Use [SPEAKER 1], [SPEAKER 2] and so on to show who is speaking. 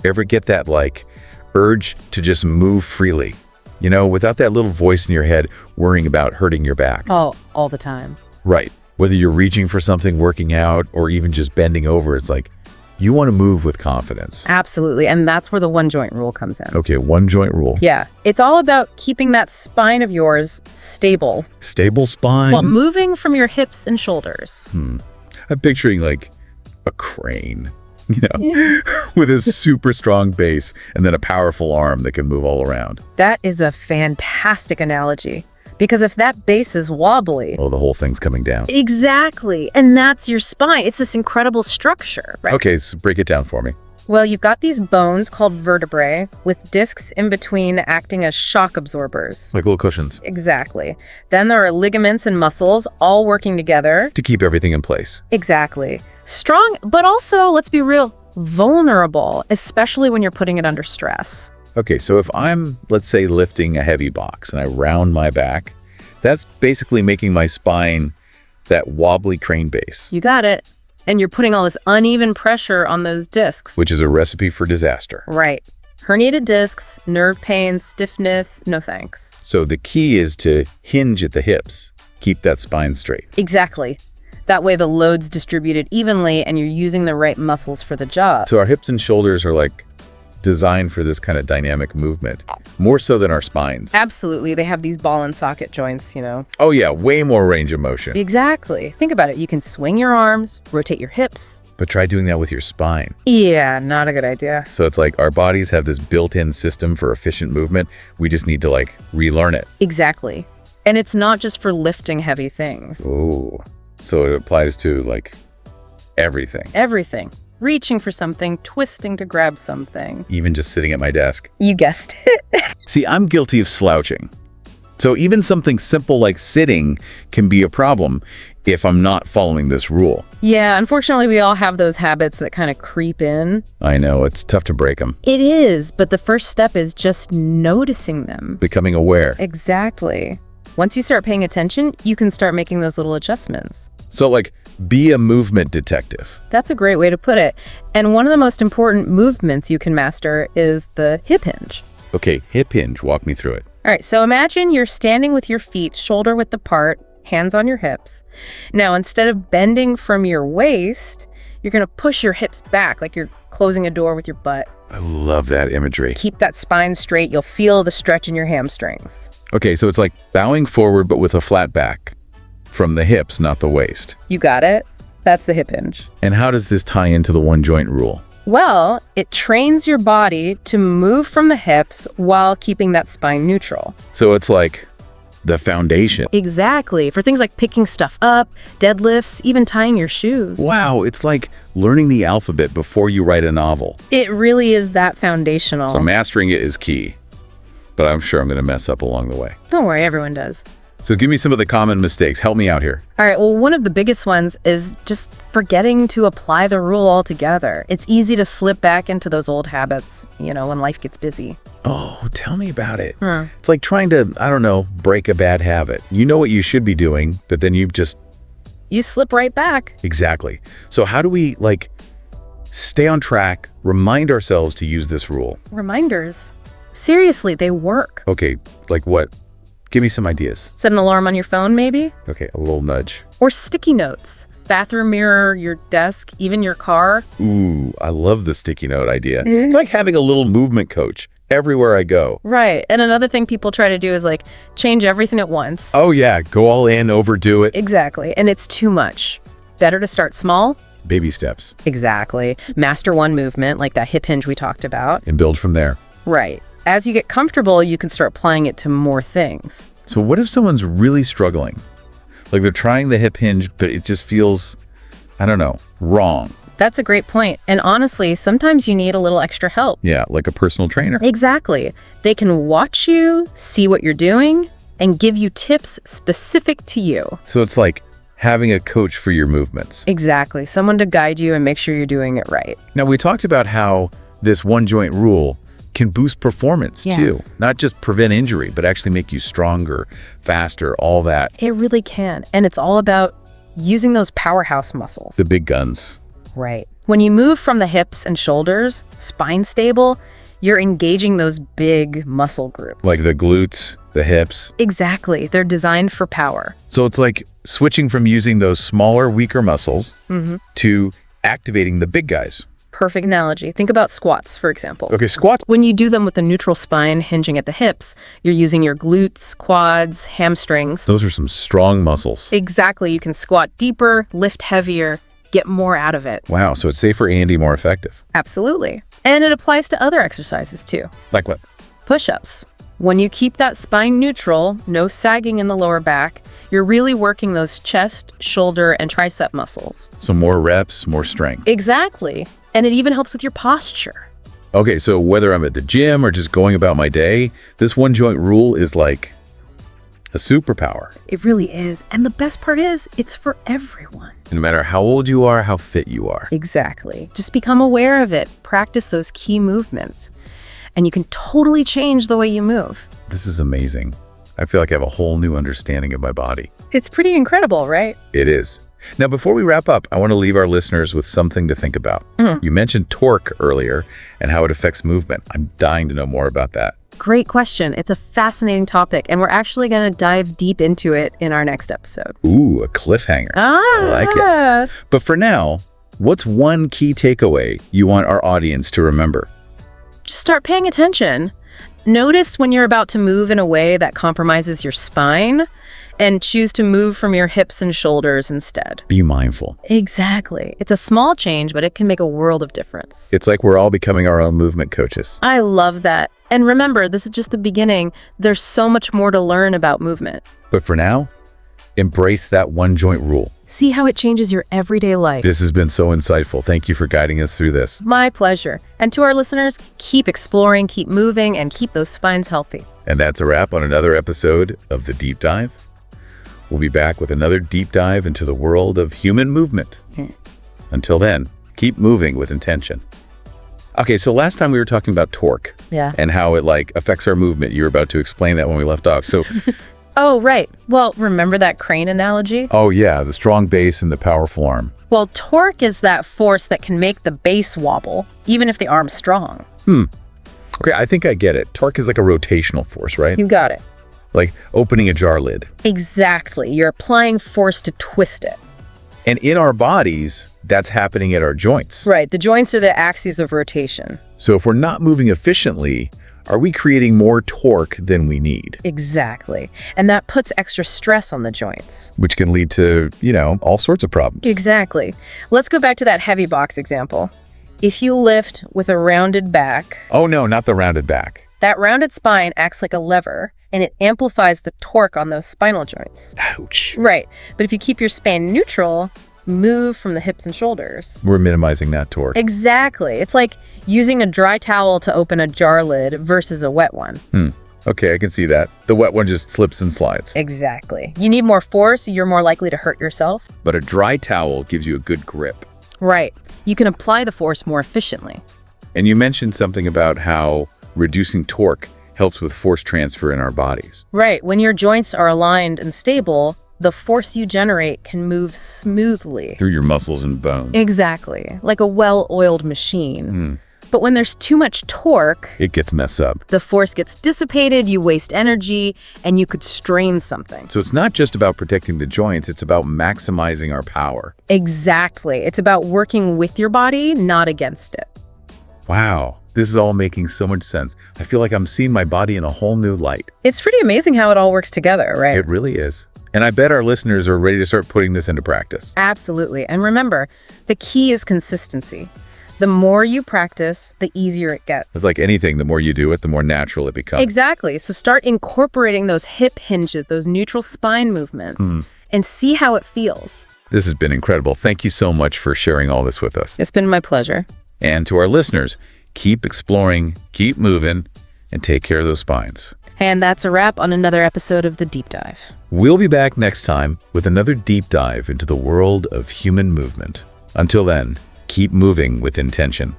[SPEAKER 1] Ever get that like urge to just move freely? Without that little voice in your head worrying about hurting your back.
[SPEAKER 2] Oh, all the time.
[SPEAKER 1] Right. Whether you're reaching for something, working out, or even just bending over, it's like you want to move with confidence.
[SPEAKER 2] Absolutely. And that's where the one joint rule comes in.
[SPEAKER 1] Okay, one joint rule.
[SPEAKER 2] Yeah. It's all about keeping that spine of yours stable.
[SPEAKER 1] Stable spine?
[SPEAKER 2] While moving from your hips and shoulders.
[SPEAKER 1] I'm picturing like a crane, with a super strong base and then a powerful arm that can move all around.
[SPEAKER 2] That is a fantastic analogy. Because if that base is wobbly...
[SPEAKER 1] Oh, the whole thing's coming down.
[SPEAKER 2] Exactly. And that's your spine. It's this incredible structure, right?
[SPEAKER 1] Okay, so break it down for me.
[SPEAKER 2] Well, you've got these bones called vertebrae with discs in between acting as shock absorbers.
[SPEAKER 1] Like little cushions.
[SPEAKER 2] Exactly. Then there are ligaments and muscles all working together.
[SPEAKER 1] To keep everything in place.
[SPEAKER 2] Exactly. Strong, but also, let's be real, vulnerable, especially when you're putting it under stress.
[SPEAKER 1] Okay, so if I'm, let's say, lifting a heavy box and I round my back, that's basically making my spine that wobbly crane base.
[SPEAKER 2] You got it. And you're putting all this uneven pressure on those discs.
[SPEAKER 1] Which is a recipe for disaster.
[SPEAKER 2] Right. Herniated discs, nerve pain, stiffness, no thanks.
[SPEAKER 1] So the key is to hinge at the hips. Keep that spine straight.
[SPEAKER 2] Exactly. That way the load's distributed evenly and you're using the right muscles for the job.
[SPEAKER 1] So our hips and shoulders are like designed for this kind of dynamic movement, more so than our spines.
[SPEAKER 2] Absolutely. They have these ball and socket joints,
[SPEAKER 1] Oh yeah, way more range of motion.
[SPEAKER 2] Exactly. Think about it. You can swing your arms, rotate your hips.
[SPEAKER 1] But try doing that with your spine.
[SPEAKER 2] Yeah, not a good idea.
[SPEAKER 1] So it's like our bodies have this built-in system for efficient movement. We just need to like relearn it.
[SPEAKER 2] Exactly. And it's not just for lifting heavy things.
[SPEAKER 1] Ooh. So it applies to like everything.
[SPEAKER 2] Everything. Reaching for something, twisting to grab something.
[SPEAKER 1] Even just sitting at my desk.
[SPEAKER 2] You guessed it.
[SPEAKER 1] See, I'm guilty of slouching. So even something simple like sitting can be a problem if I'm not following this rule.
[SPEAKER 2] Yeah, unfortunately, we all have those habits that kind of creep in.
[SPEAKER 1] I know, it's tough to break them.
[SPEAKER 2] It is, but the first step is just noticing them.
[SPEAKER 1] Becoming aware.
[SPEAKER 2] Exactly. Once you start paying attention, you can start making those little adjustments.
[SPEAKER 1] So like, be a movement detective.
[SPEAKER 2] That's a great way to put it. And one of the most important movements you can master is the hip hinge.
[SPEAKER 1] Okay, hip hinge, walk me through it.
[SPEAKER 2] All right, so imagine you're standing with your feet shoulder width apart, hands on your hips. Now, instead of bending from your waist, you're going to push your hips back like you're closing a door with your butt.
[SPEAKER 1] I love that imagery.
[SPEAKER 2] Keep that spine straight. You'll feel the stretch in your hamstrings.
[SPEAKER 1] Okay, so it's like bowing forward but with a flat back. From the hips, not the waist.
[SPEAKER 2] You got it. That's the hip hinge.
[SPEAKER 1] And how does this tie into the one joint rule?
[SPEAKER 2] Well, it trains your body to move from the hips while keeping that spine neutral.
[SPEAKER 1] So it's like the foundation.
[SPEAKER 2] Exactly. For things like picking stuff up, deadlifts, even tying your shoes.
[SPEAKER 1] Wow, it's like learning the alphabet before you write a novel.
[SPEAKER 2] It really is that foundational.
[SPEAKER 1] So mastering it is key. But I'm sure I'm going to mess up along the way.
[SPEAKER 2] Don't worry, everyone does.
[SPEAKER 1] So give me some of the common mistakes. Help me out here.
[SPEAKER 2] All right, well, one of the biggest ones is just forgetting to apply the rule altogether. It's easy to slip back into those old habits, when life gets busy.
[SPEAKER 1] Oh, tell me about it. It's like trying to, I don't know, break a bad habit. You know what you should be doing, but then you
[SPEAKER 2] slip right back.
[SPEAKER 1] Exactly. So how do we, stay on track, remind ourselves to use this rule?
[SPEAKER 2] Reminders. Seriously, they work.
[SPEAKER 1] Okay, like what? Give me some ideas.
[SPEAKER 2] Set an alarm on your phone, maybe?
[SPEAKER 1] Okay, a little nudge.
[SPEAKER 2] Or sticky notes. Bathroom mirror, your desk, even your car.
[SPEAKER 1] Ooh, I love the sticky note idea. It's like having a little movement coach everywhere I go.
[SPEAKER 2] Right. And another thing people try to do is change everything at once.
[SPEAKER 1] Oh yeah, go all in, overdo it.
[SPEAKER 2] Exactly. And it's too much. Better to start small.
[SPEAKER 1] Baby steps.
[SPEAKER 2] Exactly. Master one movement, like that hip hinge we talked about.
[SPEAKER 1] And build from there.
[SPEAKER 2] Right. As you get comfortable, you can start applying it to more things.
[SPEAKER 1] So what if someone's really struggling? Like they're trying the hip hinge, but it just feels, I don't know, wrong.
[SPEAKER 2] That's a great point. And honestly, sometimes you need a little extra help.
[SPEAKER 1] Yeah, like a personal trainer.
[SPEAKER 2] Exactly. They can watch you, see what you're doing, and give you tips specific to you.
[SPEAKER 1] So it's like having a coach for your movements.
[SPEAKER 2] Exactly. Someone to guide you and make sure you're doing it right.
[SPEAKER 1] Now, we talked about how this one joint rule can boost performance too. Not just prevent injury, but actually make you stronger, faster, all that.
[SPEAKER 2] It really can. And it's all about using those powerhouse muscles.
[SPEAKER 1] The big guns.
[SPEAKER 2] Right. When you move from the hips and shoulders, spine stable, you're engaging those big muscle groups.
[SPEAKER 1] Like the glutes, the hips.
[SPEAKER 2] Exactly. They're designed for power.
[SPEAKER 1] So it's like switching from using those smaller, weaker muscles to activating the big guys.
[SPEAKER 2] Perfect analogy. Think about squats, for example.
[SPEAKER 1] Okay, squats.
[SPEAKER 2] When you do them with a neutral spine hinging at the hips, you're using your glutes, quads, hamstrings.
[SPEAKER 1] Those are some strong muscles.
[SPEAKER 2] Exactly. You can squat deeper, lift heavier, get more out of it.
[SPEAKER 1] Wow, so it's safer and more effective.
[SPEAKER 2] Absolutely. And it applies to other exercises too.
[SPEAKER 1] Like what?
[SPEAKER 2] Push-ups. When you keep that spine neutral, no sagging in the lower back, you're really working those chest, shoulder, and tricep muscles.
[SPEAKER 1] So more reps, more strength.
[SPEAKER 2] Exactly. And it even helps with your posture.
[SPEAKER 1] Okay, so whether I'm at the gym or just going about my day, this one joint rule is like a superpower.
[SPEAKER 2] It really is. And the best part is, it's for everyone.
[SPEAKER 1] No matter how old you are, how fit you are.
[SPEAKER 2] Exactly. Just become aware of it. Practice those key movements. And you can totally change the way you move.
[SPEAKER 1] This is amazing. I feel like I have a whole new understanding of my body.
[SPEAKER 2] It's pretty incredible, right?
[SPEAKER 1] It is. Now, before we wrap up, I want to leave our listeners with something to think about. You mentioned torque earlier and how it affects movement. I'm dying to know more about that.
[SPEAKER 2] Great question. It's a fascinating topic, and we're actually going to dive deep into it in our next episode.
[SPEAKER 1] Ooh, a cliffhanger. I like it. But for now, what's one key takeaway you want our audience to remember?
[SPEAKER 2] Just start paying attention. Notice when you're about to move in a way that compromises your spine, and choose to move from your hips and shoulders instead.
[SPEAKER 1] Be mindful.
[SPEAKER 2] Exactly. It's a small change, but it can make a world of difference.
[SPEAKER 1] It's like we're all becoming our own movement coaches.
[SPEAKER 2] I love that. And remember, this is just the beginning. There's so much more to learn about movement.
[SPEAKER 1] But for now, embrace that one joint rule.
[SPEAKER 2] See how it changes your everyday life.
[SPEAKER 1] This has been so insightful. Thank you for guiding us through this.
[SPEAKER 2] My pleasure. And to our listeners, keep exploring, keep moving, and keep those spines healthy.
[SPEAKER 1] And that's a wrap on another episode of The Deep Dive. We'll be back with another deep dive into the world of human movement. Until then, keep moving with intention. Okay, so last time we were talking about torque.
[SPEAKER 2] Yeah.
[SPEAKER 1] And how it affects our movement. You were about to explain that when we left off. So,
[SPEAKER 2] Oh, right. Well, remember that crane analogy?
[SPEAKER 1] oh yeah, the strong base and the powerful arm.
[SPEAKER 2] Well, torque is that force that can make the base wobble, even if the arm's strong.
[SPEAKER 1] Okay, I think I get it. Torque is like a rotational force, right?
[SPEAKER 2] You got it.
[SPEAKER 1] Like opening a jar lid.
[SPEAKER 2] Exactly. You're applying force to twist it.
[SPEAKER 1] And in our bodies, that's happening at our joints.
[SPEAKER 2] Right. The joints are the axes of rotation.
[SPEAKER 1] So if we're not moving efficiently, are we creating more torque than we need?
[SPEAKER 2] Exactly. And that puts extra stress on the joints.
[SPEAKER 1] Which can lead to, all sorts of problems.
[SPEAKER 2] Exactly. Let's go back to that heavy box example. If you lift with a rounded back,
[SPEAKER 1] Oh no, not the rounded back.
[SPEAKER 2] that rounded spine acts like a lever, and it amplifies the torque on those spinal joints.
[SPEAKER 1] Ouch.
[SPEAKER 2] Right. But if you keep your spine neutral, move from the hips and shoulders.
[SPEAKER 1] We're minimizing that torque.
[SPEAKER 2] Exactly. It's like using a dry towel to open a jar lid versus a wet one.
[SPEAKER 1] Okay, I can see that. The wet one just slips and slides.
[SPEAKER 2] Exactly. You need more force, you're more likely to hurt yourself.
[SPEAKER 1] But a dry towel gives you a good grip.
[SPEAKER 2] Right. You can apply the force more efficiently.
[SPEAKER 1] And you mentioned something about how reducing torque helps with force transfer in our bodies.
[SPEAKER 2] Right. When your joints are aligned and stable, the force you generate can move smoothly.
[SPEAKER 1] Through your muscles and bones.
[SPEAKER 2] Exactly. Like a well-oiled machine. But when there's too much torque,
[SPEAKER 1] It gets messed up.
[SPEAKER 2] the force gets dissipated, you waste energy, and you could strain something.
[SPEAKER 1] So it's not just about protecting the joints, it's about maximizing our power.
[SPEAKER 2] Exactly. It's about working with your body, not against it.
[SPEAKER 1] Wow, this is all making so much sense. I feel like I'm seeing my body in a whole new light.
[SPEAKER 2] It's pretty amazing how it all works together, right?
[SPEAKER 1] It really is. And I bet our listeners are ready to start putting this into practice.
[SPEAKER 2] Absolutely. And remember, the key is consistency. The more you practice, the easier it gets.
[SPEAKER 1] It's like anything, the more you do it, the more natural it becomes.
[SPEAKER 2] Exactly. So start incorporating those hip hinges, those neutral spine movements, and see how it feels.
[SPEAKER 1] This has been incredible. Thank you so much for sharing all this with us.
[SPEAKER 2] It's been my pleasure.
[SPEAKER 1] And to our listeners, keep exploring, keep moving, and take care of those spines.
[SPEAKER 2] And that's a wrap on another episode of The Deep Dive.
[SPEAKER 1] We'll be back next time with another deep dive into the world of human movement. Until then, keep moving with intention.